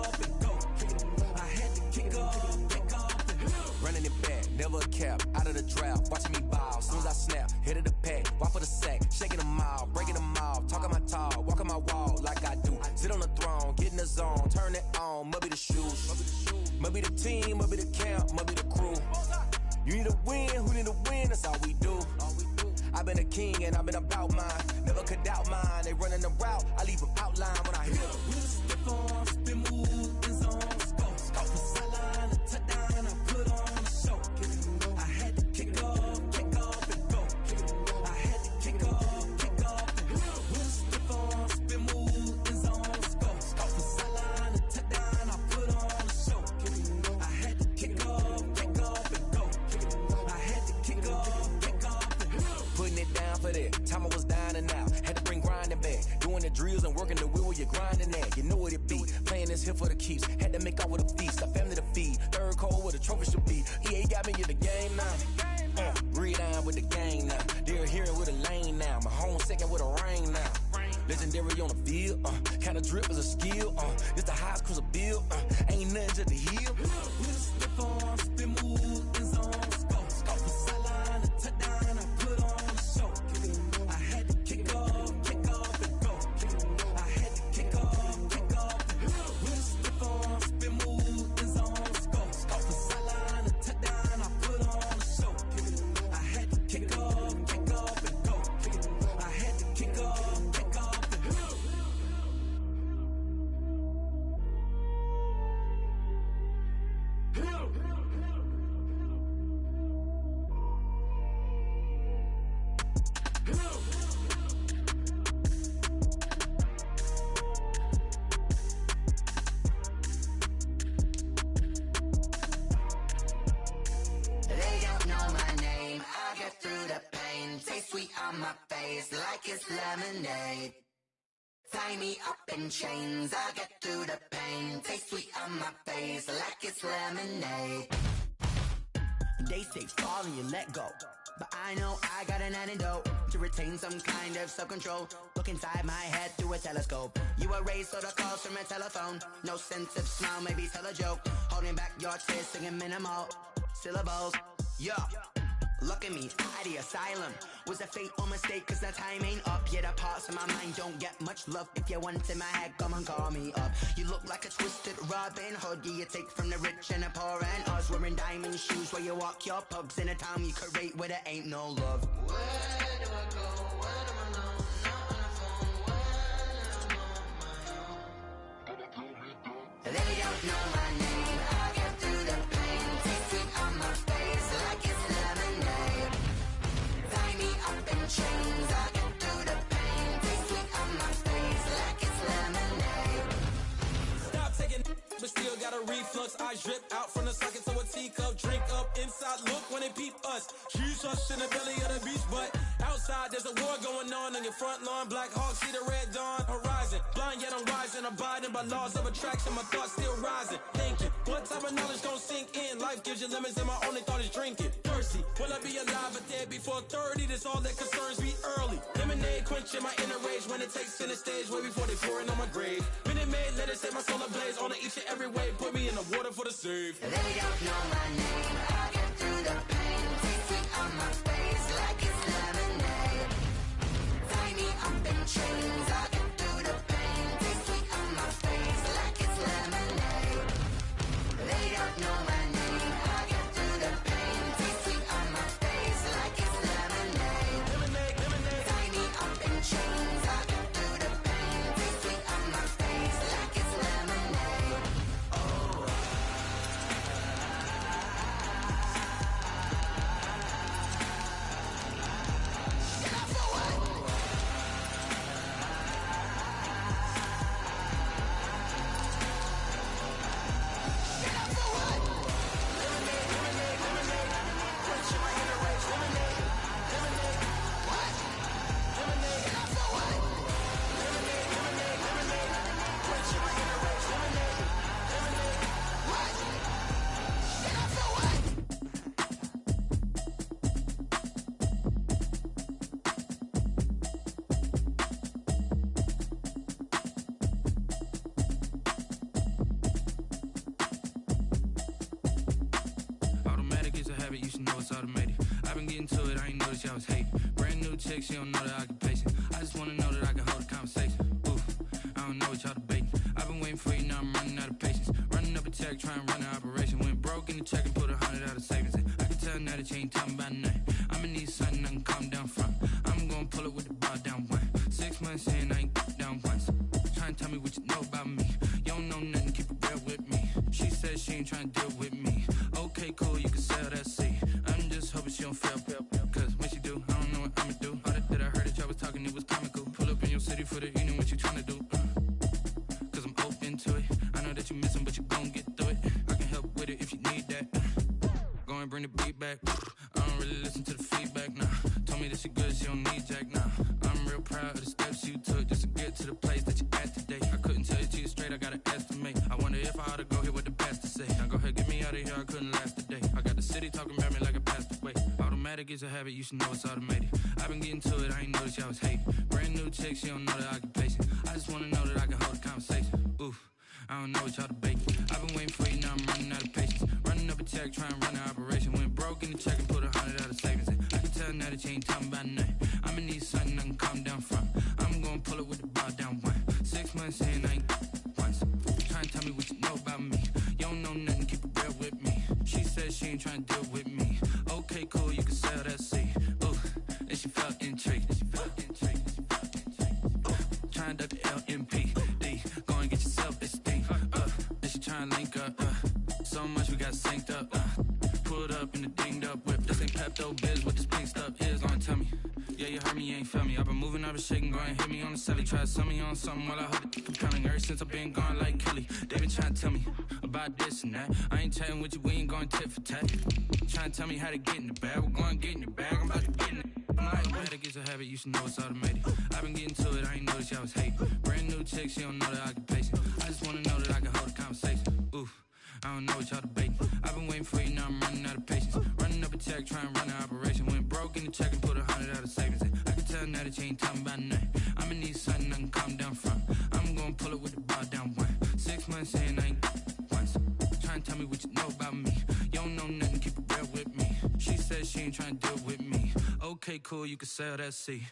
Kick it and go. I had to kick off and go. Running it back, never a cap, out of the draft, watching me ball. Soon as I snap, hit of the pack, walk for the sack, shaking them all, breaking them all, talking my talk, walking my wall like I do. Sit on the throne, get in the zone, turn it on, must be the shoes, must be the team, must be the camp, must be the crew. You need a win, who need a win, that's all we do. I've been a king and I've been about mine, never could doubt mine. They running the route, I leave them outline when I hit them. With a stiff on, spin move, in zone, go. Go for sideline, a touchdown, I put on a show. Kick it and go. I had to kick off and go. Kick it and go. I had to kick off and go. With a stiff on, spin move, in zone, go. Go for sideline, a touchdown, I put on a show. Kick it and go. I had to kick off and go. Kick it and go. I had to kick off and go. Putting it down for that, time I was down and out, had to bring grinding back, doing the drills and working the wheel where you're grinding at, you know what it be, playing this here for the keeps, had to make out with a feast, a family to feed, third cold where the trophy should be, EA got me in the game now, read on with the game now, they're hearing with My home second with a ring now. Legendary on the field, kinda drip is a skill, it's the highest cruiser bill, ain't nothing to the hill. With a slip on, spin move, in zone, scope the sideline, a touchdown, I put on the show. I had to kick off and go. I had to kick off and go. With a slip on, spin move, in zone, scope the sideline, a touchdown, I put on the show. I had to kick off and go. I had to kick off. Like it's lemonade. Tie me up in chains, I get through the pain. Taste sweet on my face, like it's lemonade. They say fall and you let go, but I know I got an antidote to retain some kind of self-control. Look inside my head through a telescope. You erase all the calls from a telephone. No sense of smile, maybe tell a joke. Holding back your tears, singing minimal syllables. Yeah. Look at me, at the asylum. Was a fate or mistake, cause the time ain't up. Yet the parts of my mind don't get much love. If you want in my head, come and call me up. You look like a twisted Robin Hood. Yeah, you take from the rich and the poor and us. Wearing diamond shoes where you walk your pugs. In a town you create where there ain't no love. Where do I go? When am I alone? Not on the phone. When I'm on my own. They don't know my name. I get through the pain. Taste sweet on my face like it's lemonade. Tie me up in chains. I get through the pain. Taste sweet on my face like it's lemonade. Stop taking but still got a reflux. I drip out from the socket to a teacup. Drink up inside, look when they peep us. Huge us in the belly of the beach, but outside there's a war going on your front lawn. Black Hawk, see the red dawn horizon. Blind yet I'm rising, abiding by laws of attraction. My thoughts still rising. Thinking, what type of knowledge gon' sink in? Life gives you lemons and my only thought is drinking. Thirsty, will I be alive or dead before 30? That's all that concerns me early. Lemonade quenching my inner rage when it takes center stage way before they pour it on my grave. Minute Maid, let it set my soul ablaze on each and every way. Put me in the water for the save. They don't know my name. I get through the pain. Taste sweet on my face like it's lemonade. Tie me up in chains. I get through the pain. Taste sweet on my face like it's lemonade. They don't know my name. I get through the pain. Taste sweet on my face like it's lemonade. Tie me up in chains. I get through the pain. Taste sweet on my face like it's lemonade. Automatic is a habit, you should know it's automated. I've been getting to it, I ain't noticed y'all was hating. Brand new chick, she don't know the occupation. I just wanna know that I can hold a conversation. Ooh, I don't know what y'all debating. I've been waiting for you, now I'm running out of patience. Running up a check, trying to run an operation. Went broke in the check and put 100 out of savings in. I can tell now that you ain't talking about nothing. I'ma need something I can calm down from. I'm gonna pull it with the bar down one. 6 months in, I ain't down once. Trying to tell me what you know about me. You don't know nothing, keep it real with me. She said she ain't trying to deal with me. Okay, cool, you can sell that seed. I'm just hoping she don't fail. Cause when she do, I don't know what I'ma do. All that I heard that y'all was talking, it was comical. Pull up in your city for the evening, what you trying to do? Cause I'm open to it. I know that you missing, but you gon' get through it. I can help with it if you need that. Go and bring the beat back. I don't really listen to the feedback, nah. Told me that she good, she don't need jack, nah. I'm real proud of the steps you took just to get to the place that you at today. I couldn't tell you to you straight, I gotta estimate. I wonder if I ought to go hear what the pastor say. Now go ahead, get me out of here, I couldn't last a day. I got the city talking about me like a passed away. Automatic is it's a habit, you should know it's automated. I've been getting to it, I ain't noticed y'all was hating. Brand new chick, she don't know that I can pace it. I just wanna know that I can hold a conversation. Oof, I don't know what y'all debating. I've been waiting for you, now I'm running out of patience. Running up a check, trying to run an operation. Went broke in the check and put 100 out of savings in. I can tell now that you ain't talking about nothing. I'ma need something I can calm down from. I'm gonna pull it with the bar down one. 6 months in, I ain't once. Trying to tell me what you know about me. You don't know nothing, keep it real with me. She said she ain't trying to deal with me. Okay, cool, you can sell that seed. Ooh, and she felt intrigued. Trying to duck the LMPD. Go and get yourself esteem. And she trying to link up. So much we got synced up. Pulled up in the dinged up whip. This ain't Pepto-Biz, what this pink stuff is. Don't tell me. Yeah, you heard me, you ain't felt me. I've been moving, I've been shaking, go and hit me on the celly. Try to sell me on something while I hold it compelling. Ever since I've been gone like Kelly, they been trying to tell me about this and that. I ain't chatting with you, we ain't going tit for tat. Trying to tell me how to get in the bag. We're going to get in the bag, I'm about to get in it. I'm like, better get a habit, you should know it's automated. I've been getting to it, I ain't noticed y'all was hating. Brand new chick, she don't know that I can pace it. I just wanna know that I can hold a conversation. Oof, I don't know what y'all debating. I've been waiting for you, now I'm running out of patience. Running up a check, trying to run an operation. Went broke in the check and put 100 out of savings in. I can tell now that you ain't talking about nothing. I'ma need something I can calm down from. I'm gonna pull it with the bar down one. 6 months in, I ain't once. Trying to tell me what you know about me. You don't know nothing, keep it real with me. She said she ain't trying to deal with me. Okay, cool, you can sell that seed.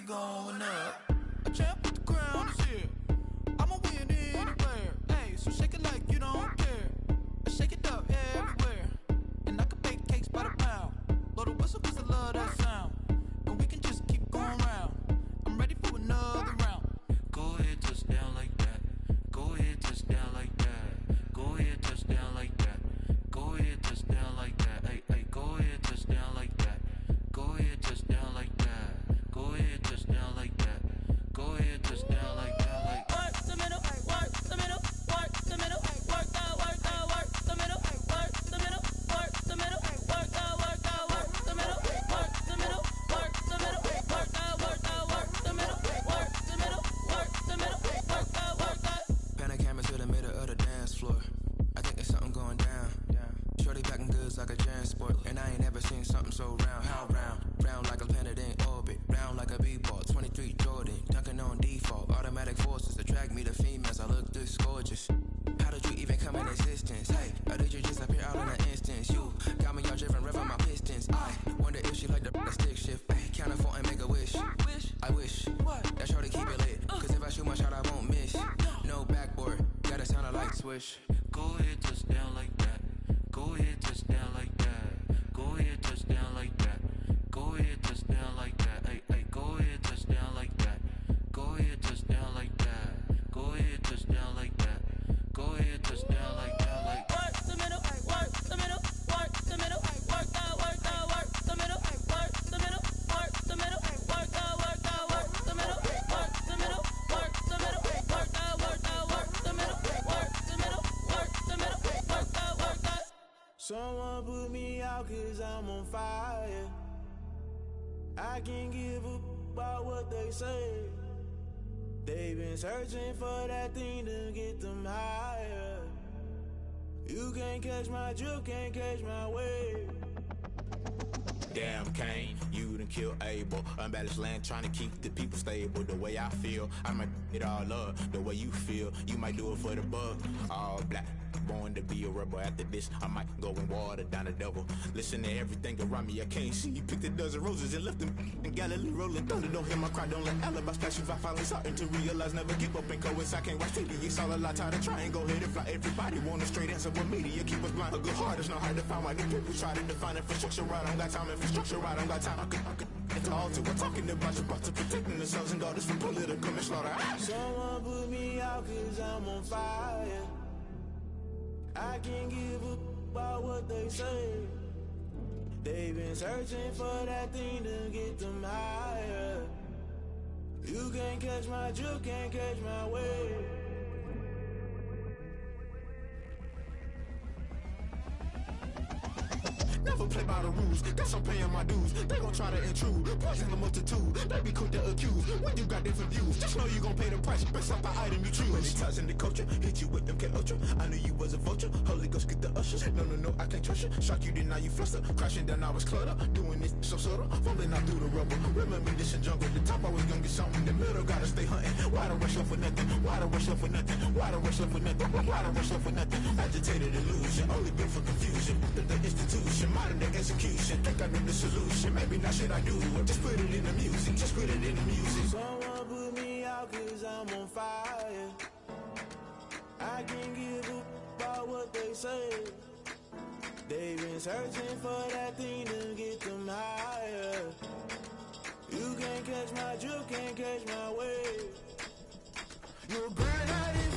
Going up, a champ with the crown is here. I'ma win anywhere. Hey, so shake it like you don't care. I shake it up everywhere, and I can bake cakes by the pound. Blow the whistle 'cause I love that sound, and we can just keep going round. I'm ready for another round. Go ahead, touch down like that. Go ahead, touch down like that. Go ahead, touch down like that. Go ahead, touch down like that. Hey, hey, go ahead, touch down like that. Go ahead, touch down like that. Go ahead, touch down like that. Go ahead, touch down like that. Like work the middle, work the middle, work the middle, work the middle, work the middle, work the middle, work the middle, work the middle, work the middle, work the middle, work the middle, work the middle, work the. Pan a camera to the middle of the dance floor. I think there's something going down. Shorty packing goods like a transport, and I ain't never seen something so round. How round? Round like a planet in orbit, round like a b-ball. 23 Jordan, dunking on default. Automatic forces attract me to females. I look this gorgeous. How did you even come in existence? Hey, or did you just appear out in an instance? You got me all driven, revving my pistons. I wonder if she like the stick shift. Hey, count it 4 and make a wish. I wish that shorty keep it lit, 'cause if I shoot my shot, I won't miss. No backboard, gotta sound a like swish. Go ahead, touch down like that. Go ahead, touch down like that. Go ahead, touch down like that. Go ahead, touch down like that. Hey, hey, go ahead, touch down like that. Go ahead, touch down like that. Go ahead, touch down like that. Go ahead, touch down like that. Like work the middle, work the middle, work the middle, work the middle, work the middle, work the middle, work the middle, work the middle, work the middle, work the middle, work the middle, work the middle, work the. Someone put me out 'cause I'm on fire. I can't give up about what they say. They've been searching for that thing to get them higher. You can't catch my drift, can't catch my wave. Damn, Kane, you done killed Abel. Unbalanced land, trying to keep the people stable. The way I feel, I might it all up. The way you feel, you might do it for the bug. All black, born to be a rebel. After this, I might go and water down the devil. Listen to everything around me, I can't see. Picked a dozen roses and left them in Galilee rolling thunder. Don't hear my cry, don't let alibis pass you. I finally starting to realize, never give up and coincide. Can't watch TV, it's all a lot. Tired of trying, go ahead and fly. Everybody want a straight answer with media. Keep us blind, a good heart, it's not hard to find. Why the people try to define infrastructure right. I don't got time, infrastructure right. I don't got time. I could I could at the altar. We're talking about your brother, protecting the sons and daughters from political manslaughter. Someone put me out 'cause I'm on fire. I can't give a about what they say. They've been searching for that thing to get them higher. You can't catch my drift, can't catch my wave. Never play by the rules, guess I'm paying my dues. They gon' try to intrude, poison the multitude. They be quick to accuse when you got different views. Just know you gon' pay the price based off the item you choose. Many times in the culture, hit you with them K Ultra. I knew you was a vulture. Holy Ghost get the ushers. No, I can't trust you. Shock you, then now you fluster. Crashing down, I was cluttered. Doing this so subtle, fumbling out through the rubble. Remember this in jungle. The top I was gonna get something. The middle gotta stay hunting. Why the rush up for nothing? Why the rush up for nothing? Why the rush up for nothing? Why the rush up for nothing? Agitated illusion, only built for confusion. The institution, modern day execution. Think I know the solution. Maybe not shit I do. Just put it in the music. Just put it in the music. Someone put me out 'cause I'm on fire. I can't give a about what they say. They've been searching for that thing to get them higher. You can't catch my drift, can't catch my wave. You're a granite.